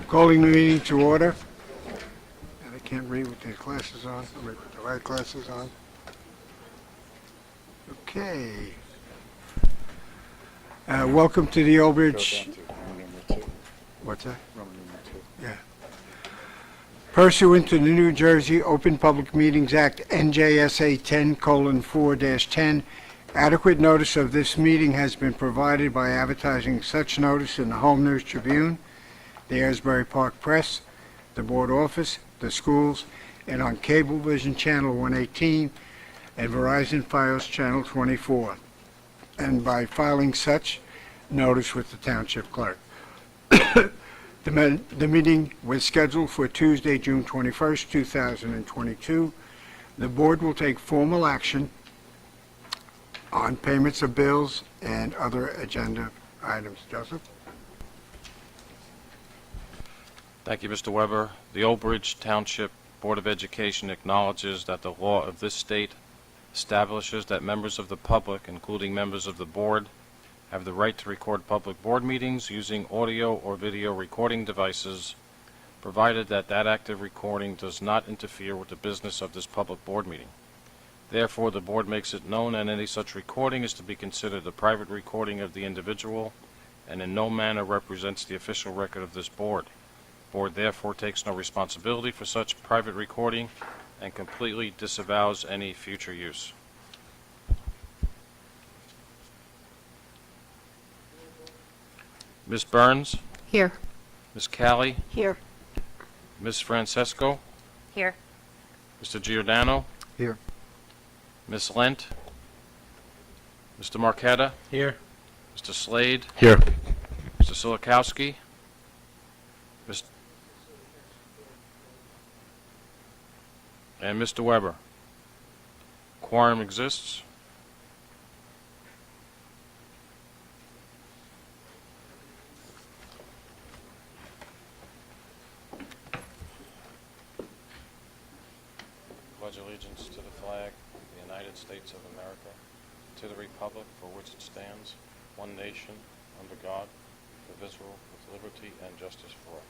Calling the meeting to order. And I can't read with the glasses on. I'll read with the right glasses on. Okay. Welcome to the Old Bridge. What's that? Yeah. Pursuant to the New Jersey Open Public Meetings Act, NJSA 10:4-10, adequate notice of this meeting has been provided by advertising such notice in the Home News Tribune, the Asbury Park Press, the Board Office, the schools, and on Cablevision Channel 118 and Verizon Fios Channel 24, and by filing such notice with the Township Clerk. The meeting was scheduled for Tuesday, June 21st, 2022. The board will take formal action on payments of bills and other agenda items. Joseph? Thank you, Mr. Weber. The Old Bridge Township Board of Education acknowledges that the law of this state establishes that members of the public, including members of the board, have the right to record public board meetings using audio or video recording devices, provided that that act of recording does not interfere with the business of this public board meeting. Therefore, the board makes it known that any such recording is to be considered a private recording of the individual and in no manner represents the official record of this board. The board therefore takes no responsibility for such private recording and completely disavows any future use. Ms. Burns, Here. Ms. Callie, Here. Ms. Francesco, Here. Mr. Giordano, Here. Ms. Lent, Mr. Marquetta, Here. Mr. Slade, Here. Mr. Silikowski, and Mr. Weber. Quorum exists. Pledge allegiance to the flag of the United States of America, to the republic for which it stands, one nation, under God, indivisible, with liberty and justice for all.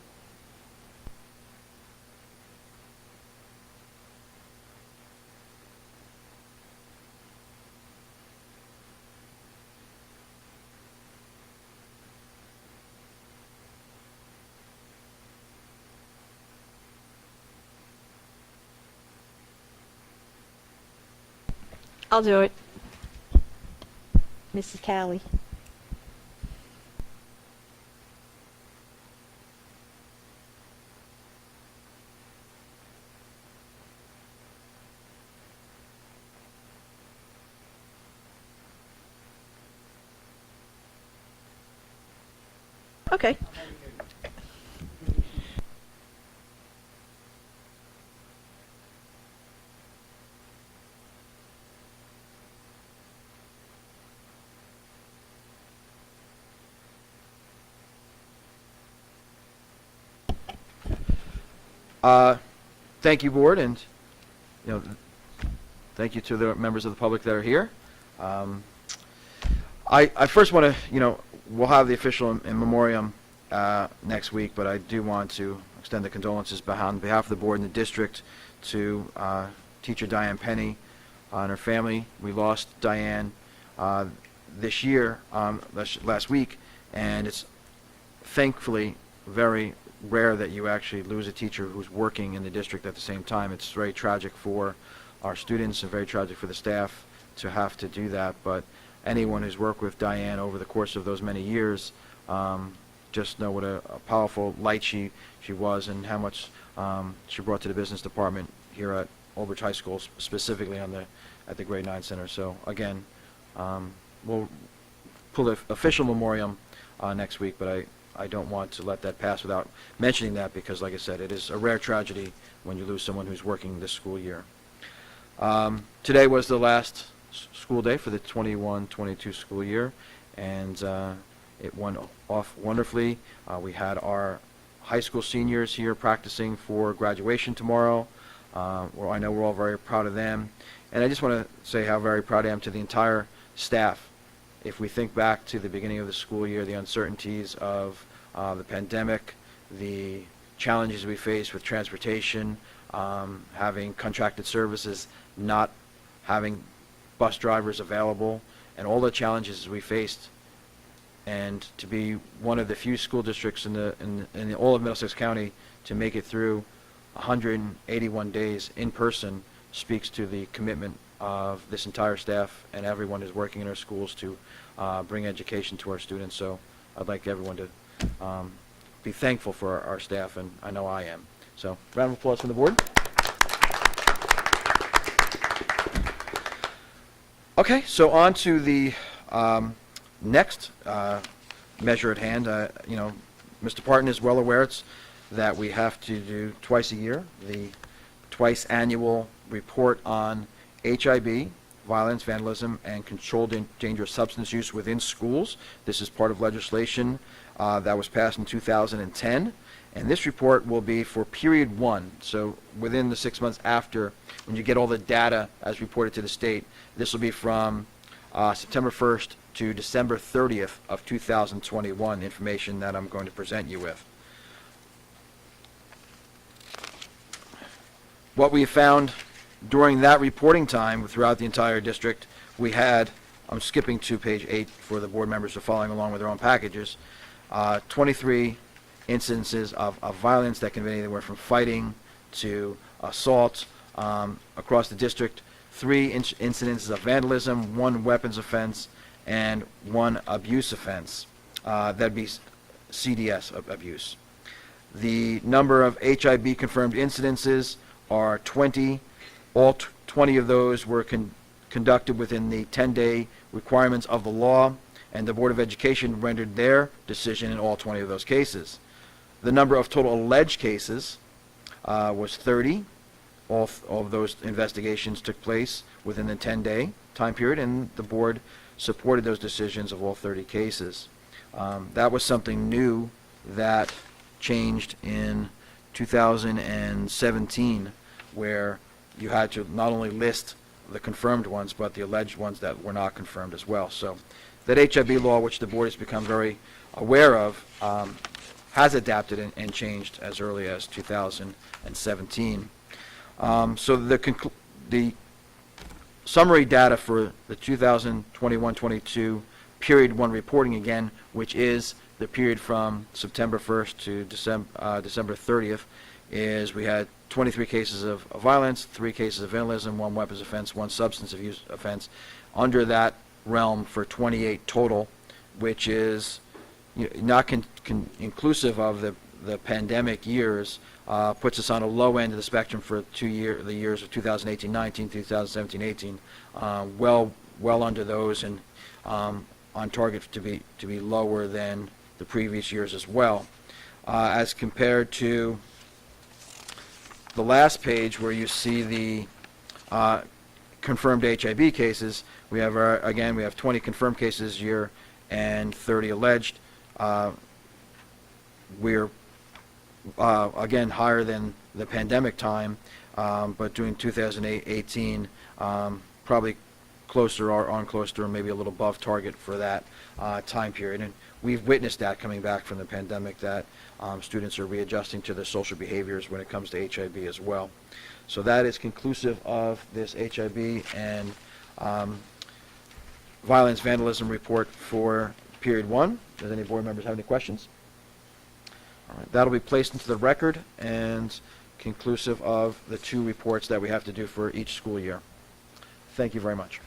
I'll do it. Mrs. Callie. Okay. Thank you, board, and thank you to the members of the public that are here. I first want to, we'll have the official in memoriam next week, but I do want to extend the condolences on behalf of the board and the district to teacher Diane Penny and her family. We lost Diane this year, last week, and it's thankfully very rare that you actually lose a teacher who's working in the district at the same time. It's very tragic for our students and very tragic for the staff to have to do that, but anyone who's worked with Diane over the course of those many years just know what a powerful light she was and how much she brought to the business department here at Old Bridge High School, specifically at the Grade 9 Center. So again, we'll pull the official memoriam next week, but I don't want to let that pass without mentioning that because, like I said, it is a rare tragedy when you lose someone who's working this school year. Today was the last school day for the 21-22 school year, and it went off wonderfully. We had our high school seniors here practicing for graduation tomorrow. Well, I know we're all very proud of them, and I just want to say how very proud I am to the entire staff. If we think back to the beginning of the school year, the uncertainties of the pandemic, the challenges we face with transportation, having contracted services, not having bus drivers available, and all the challenges we faced. And to be one of the few school districts in all of Middlesex County to make it through 181 days in person speaks to the commitment of this entire staff and everyone who's working in our schools to bring education to our students. So I'd like everyone to be thankful for our staff, and I know I am. So round of applause from the board. Okay, so on to the next measure at hand. Mr. Parton is well aware that we have to do twice a year the twice annual report on HIB, violence, vandalism, and controlled dangerous substance use within schools. This is part of legislation that was passed in 2010, and this report will be for period 1, so within the 6 months after, when you get all the data as reported to the state. This will be from September 1st to December 30th of 2021, information that I'm going to present you with. What we found during that reporting time throughout the entire district, we had, I'm skipping to page 8 for the board members who are following along with their own packages, 23 incidences of violence that can be anywhere from fighting to assault across the district, 3 incidences of vandalism, 1 weapons offense, and 1 abuse offense. That'd be CDS abuse. The number of HIB confirmed incidences are 20. All 20 of those were conducted within the 10-day requirements of the law, and the Board of Education rendered their decision in all 20 of those cases. The number of total alleged cases was 30. All of those investigations took place within the 10-day time period, and the board supported those decisions of all 30 cases. That was something new that changed in 2017, where you had to not only list the confirmed ones, but the alleged ones that were not confirmed as well. So that HIB law, which the board has become very aware of, has adapted and changed as early as 2017. So the summary data for the 2021-22 period 1 reporting, again, which is the period from September 1st to December 30th, is we had 23 cases of violence, 3 cases of vandalism, 1 weapons offense, 1 substance abuse offense. Under that realm for 28 total, which is not inclusive of the pandemic years, puts us on a low end of the spectrum for the years of 2018-19, 2017-18, well under those, and on target to be lower than the previous years as well. As compared to the last page, where you see the confirmed HIB cases, we have again, we have 20 confirmed cases a year and 30 alleged. We're again higher than the pandemic time, but during 2018, probably closer or on closer, or maybe a little above target for that time period. And we've witnessed that coming back from the pandemic, that students are readjusting to their social behaviors when it comes to HIB as well. So that is conclusive of this HIB and violence vandalism report for period 1. Does any board members have any questions? All right, that'll be placed into the record and conclusive of the 2 reports that we have to do for each school year. Thank you very much.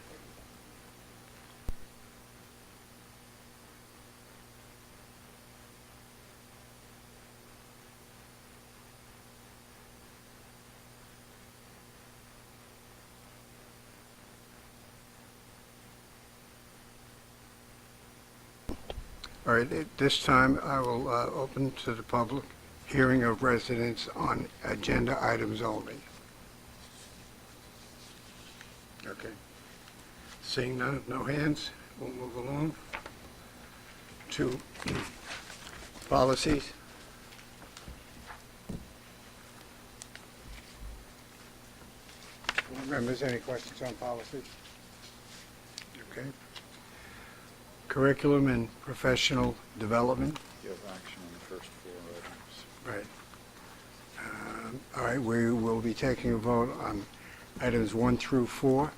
All right, at this time, I will open to the public hearing of residents on agenda items only. Okay. Seeing none, no hands, we'll move along to policies. Board members, any questions on policies? Okay. Curriculum and professional development. You have action on the first 4 items. Right. All right, we will be taking a vote on items 1 through 4.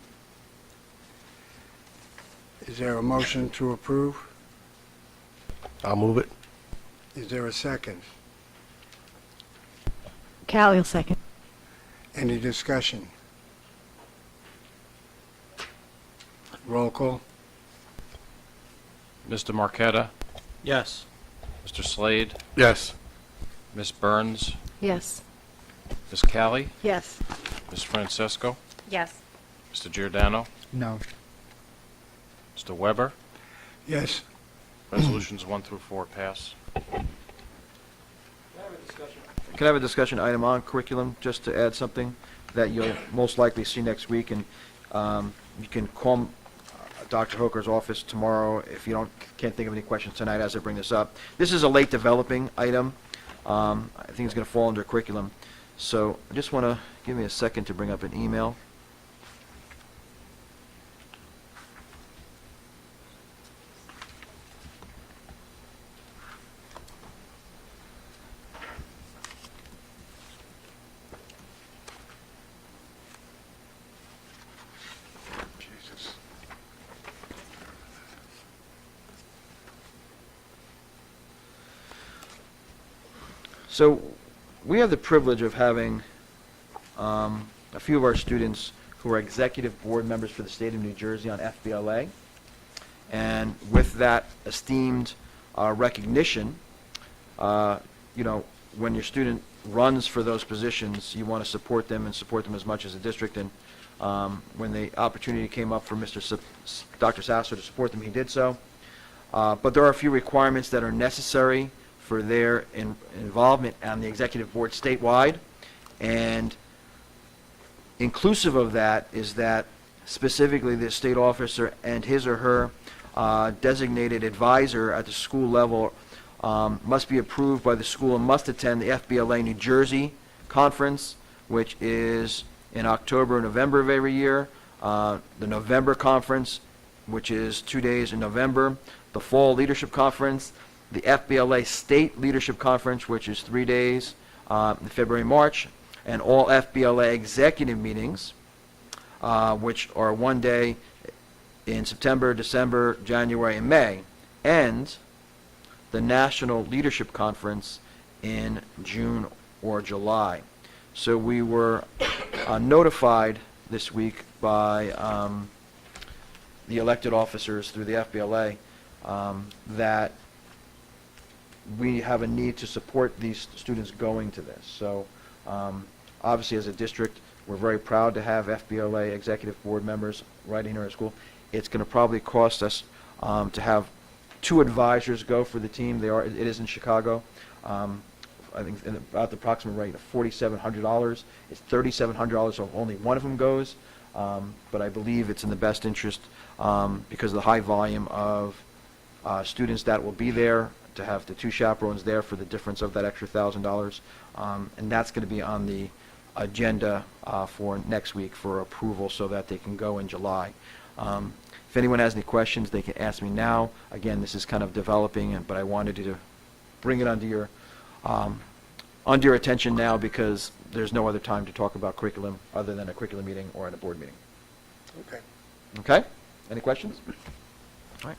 Is there a motion to approve? I'll move it. Is there a second? Callie will second. Any discussion? Roll call? Mr. Marqueta, Yes. Mr. Slade, Yes. Ms. Burns, Yes. Ms. Callie, Yes. Ms. Francesco, Yes. Mr. Giordano, No. Mr. Weber. Yes. Resolutions 1 through 4 pass. Can I have a discussion item on curriculum, just to add something that you'll most likely see next week, and you can call Dr. Hoker's office tomorrow if you can't think of any questions tonight as I bring this up. This is a late developing item. I think it's going to fall under curriculum. So I just want to give me a second to bring up an email. Jesus. So we have the privilege of having a few of our students who are executive board members for the state of New Jersey on FBLA. And with that esteemed recognition, when your student runs for those positions, you want to support them and support them as much as a district. And when the opportunity came up for Dr. Sasser to support them, he did so. But there are a few requirements that are necessary for their involvement on the executive board statewide. And inclusive of that is that specifically the state officer and his or her designated advisor at the school level must be approved by the school and must attend the FBLA New Jersey conference, which is in October and November of every year, the November conference, which is 2 days in November, the Fall Leadership Conference, the FBLA State Leadership Conference, which is 3 days in February, March, and all FBLA executive meetings, which are 1 day in September, December, January, and May, and the National Leadership Conference in June or July. So we were notified this week by the elected officers through the FBLA that we have a need to support these students going to this. So obviously as a district, we're very proud to have FBLA executive board members right in our school. It's going to probably cost us to have 2 advisors go for the team. It is in Chicago. I think about the approximate rate of $4,700. It's $3,700 so if only one of them goes. But I believe it's in the best interest because of the high volume of students that will be there, to have the 2 chaperones there for the difference of that extra $1,000. And that's going to be on the agenda for next week for approval so that they can go in July. If anyone has any questions, they can ask me now. Again, this is kind of developing, but I wanted to bring it under your attention now because there's no other time to talk about curriculum other than a curriculum meeting or at a board meeting. Okay. Okay? Any questions? All right.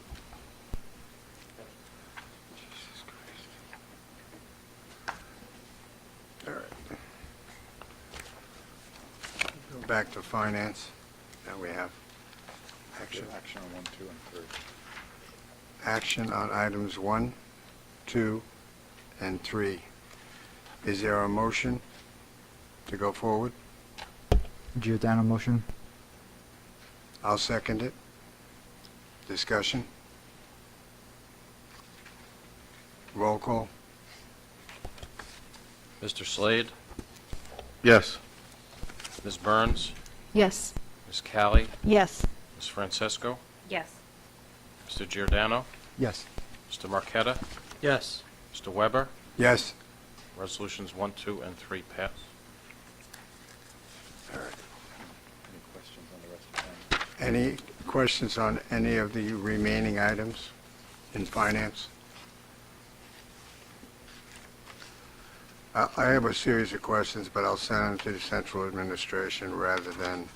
Jesus Christ. All right. Go back to finance. Now we have action. Action on 1, 2, and 3. Action on items 1, 2, and 3. Is there a motion to go forward? Giordano motion. I'll second it. Discussion? Roll call? Mr. Slade, Yes. Ms. Burns, Yes. Ms. Callie, Yes. Ms. Francesco, Yes. Mr. Giordano, Yes. Mr. Marqueta, Yes. Mr. Weber. Yes. Resolutions 1, 2, and 3 pass. All right. Any questions on the rest of them? Any questions on any of the remaining items in finance? I have a series of questions, but I'll send them to the central administration rather than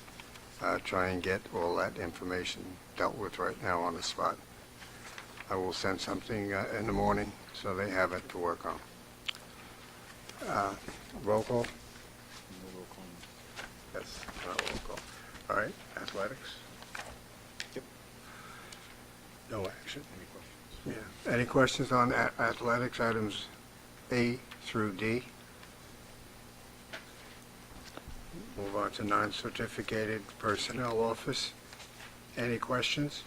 try and get all that information dealt with right now on the spot. I will send something in the morning so they have it to work on. Roll call? No roll call. Yes, not roll call. All right, athletics? Yep. No action. Any questions? Yeah. Any questions on athletics, items A through D? Move on to non-certificated personnel office. Any questions?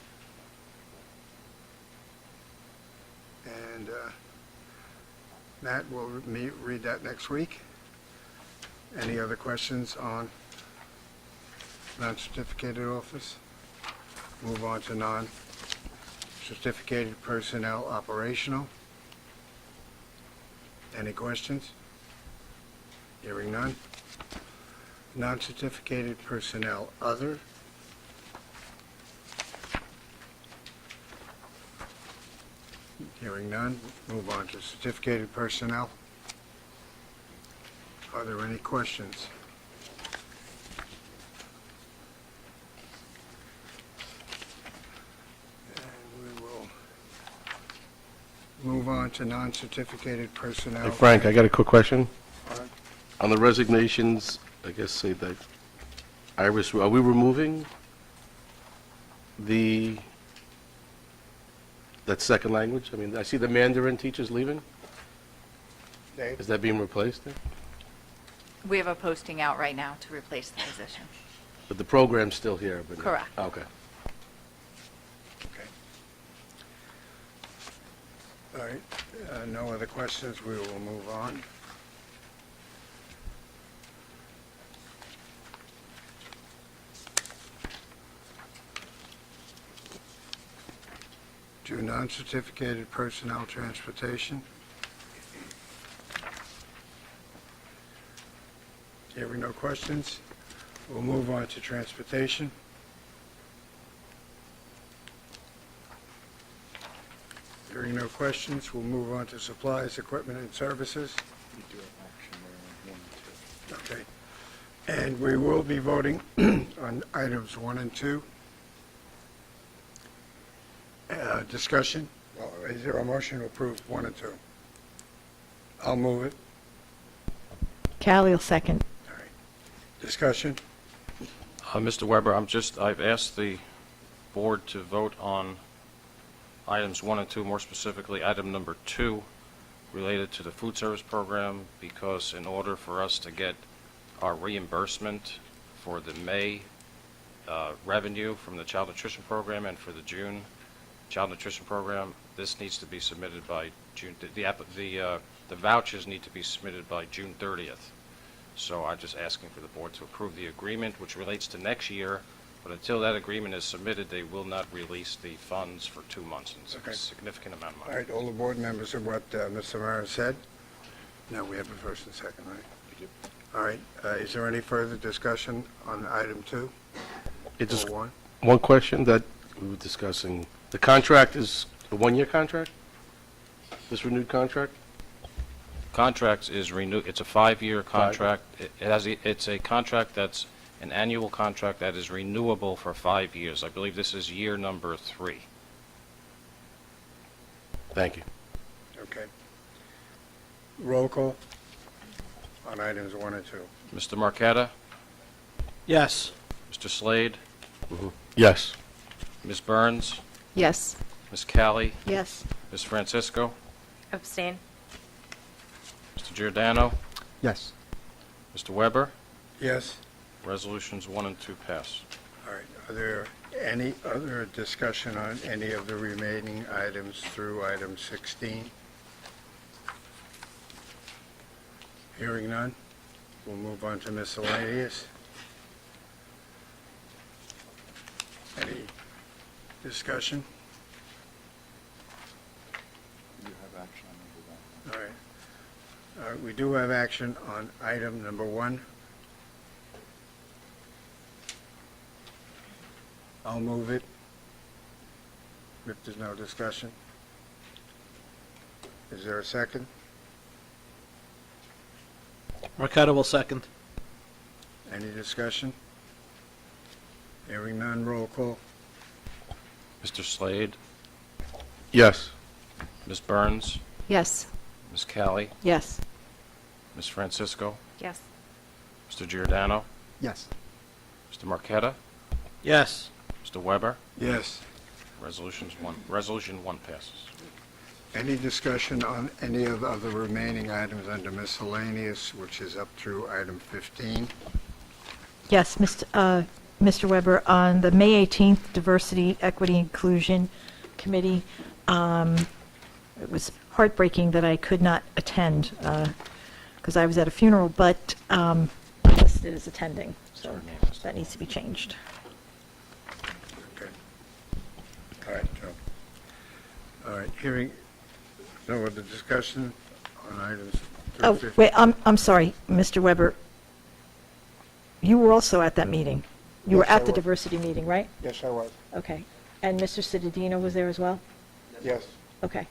And Matt will read that next week. Any other questions on non-certificated office? Move on to non-certificated personnel operational. Any questions? Hearing none. Non-certificated personnel other. Hearing none. Move on to certificated personnel. Are there any questions? And we will move on to non-certificated personnel. Hey, Frank, I got a quick question. All right. On the resignations, I guess say that Iris, are we removing that second language? I mean, I see the Mandarin teachers leaving. Dave? Is that being replaced then? We have a posting out right now to replace the position. But the program's still here, but... Correct. Okay. Okay. All right, no other questions, we will move on. To non-certificated personnel transportation. Hearing no questions, we'll move on to transportation. Hearing no questions, we'll move on to supplies, equipment, and services. We do have action there, 1 and 2. Okay. And we will be voting on items 1 and 2. Discussion. Is there a motion to approve 1 and 2? I'll move it. Callie will second. All right. Discussion. Mr. Weber, I've asked the board to vote on items 1 and 2, more specifically item number 2, related to the food service program, because in order for us to get our reimbursement for the May revenue from the child nutrition program and for the June child nutrition program, this needs to be submitted by June, the vouchers need to be submitted by June 30th. So I'm just asking for the board to approve the agreement, which relates to next year, but until that agreement is submitted, they will not release the funds for 2 months. It's Okay. a significant amount of All money. right, all the board members are what Mr. Mara said? No, we have a first and second, right? We do. All right, is there any further discussion on item 2 It just, or 1? one question that we were discussing. The contract is a 1-year contract? This renewed contract? Contracts is renewed, it's a 5-year 5 years. contract. It's a contract that's an annual contract that is renewable for 5 years. I believe this is year number 3. Thank you. Okay. Roll call on items 1 and 2. Mr. Marqueta, Yes. Mr. Slade, Yes. Ms. Burns, Yes. Ms. Callie, Yes. Ms. Francisco, Abstain? Mr. Giordano, Yes. Mr. Weber. Yes? Resolutions 1 and 2 pass. All right, are there any other discussion on any of the remaining items through item 16? Hearing none, we'll move on to miscellaneous. Any discussion? You have action on number 1. All right. We do have action on item number 1. I'll move it if there's no discussion. Is there a second? Marqueta will second. Any discussion? Hearing none, roll call. Mr. Slade, Yes. Ms. Burns, Yes. Ms. Callie, Yes. Ms. Francisco, Yes. Mr. Giordano, Yes. Mr. Marqueta, Yes. Mr. Weber. Yes. Resolution 1 passes. Any discussion on any of the other remaining items under miscellaneous, which is up through item 15? Yes, Mr. Weber, on the May 18th Diversity, Equity, Inclusion Committee, it was heartbreaking that I could not attend because I was at a funeral, but I'm listed as attending, so that needs to be changed. Okay. All right, Joe. All right, hearing no other discussion on items through Oh, 15? wait, I'm sorry, Mr. Weber. You were also at that meeting. You were Yes, I at the was. diversity meeting, right? Yes, I was. Okay. And Mr. Citadino was there as well? Yes. Okay.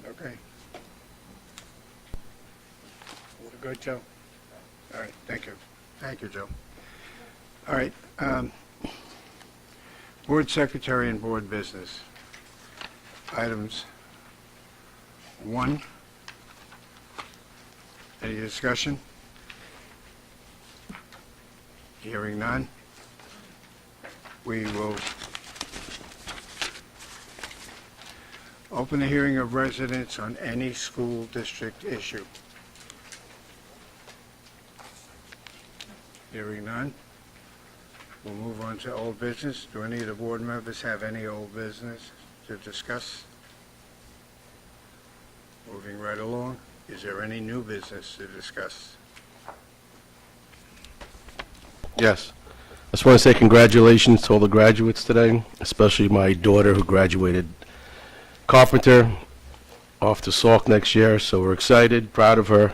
Okay. We're good, Joe? All right, thank you. Thank you, Joe. All right, Board Secretary and Board Business. Items 1. Any discussion? Hearing none. We will open the hearing of residents on any school district issue. Hearing none. We'll move on to old business. Do any of the board members have any old business to discuss? Moving right along. Is there any new business to discuss? Yes. I just want to say congratulations to all the graduates today, especially my daughter who graduated Carpenter off to Salk next year, so we're excited, proud of her.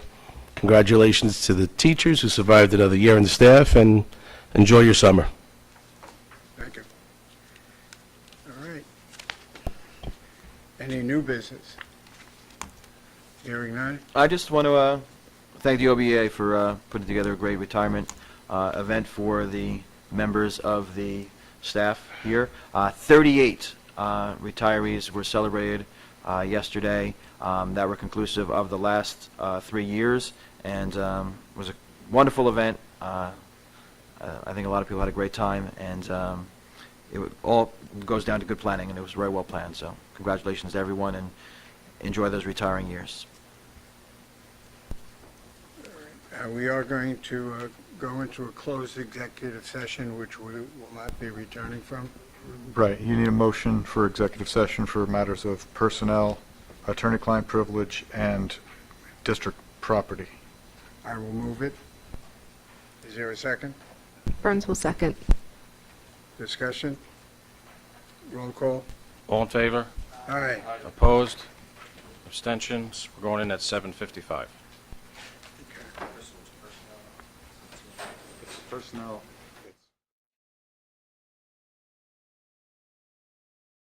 Congratulations to the teachers who survived another year and the staff, and enjoy your summer. Thank you. All right. Any new business? Hearing none? I just want to thank the OBA for putting together a great retirement event for the members of the staff here. 38 retirees were celebrated yesterday that were conclusive of the last 3 years, and was a wonderful event. I think a lot of people had a great time, and all goes down to good planning, and it was very well planned. So congratulations to everyone, and enjoy those retiring years. We are going to go into a closed executive session, which we will not be returning from. Right, you need a motion for executive session for matters of personnel, attorney-client privilege, and district property. I will move it. Is there a second? Burns will second. Discussion? Roll call? All in favor? Aye. Opposed? Abstentions? We're going in at 7:55. Personnel.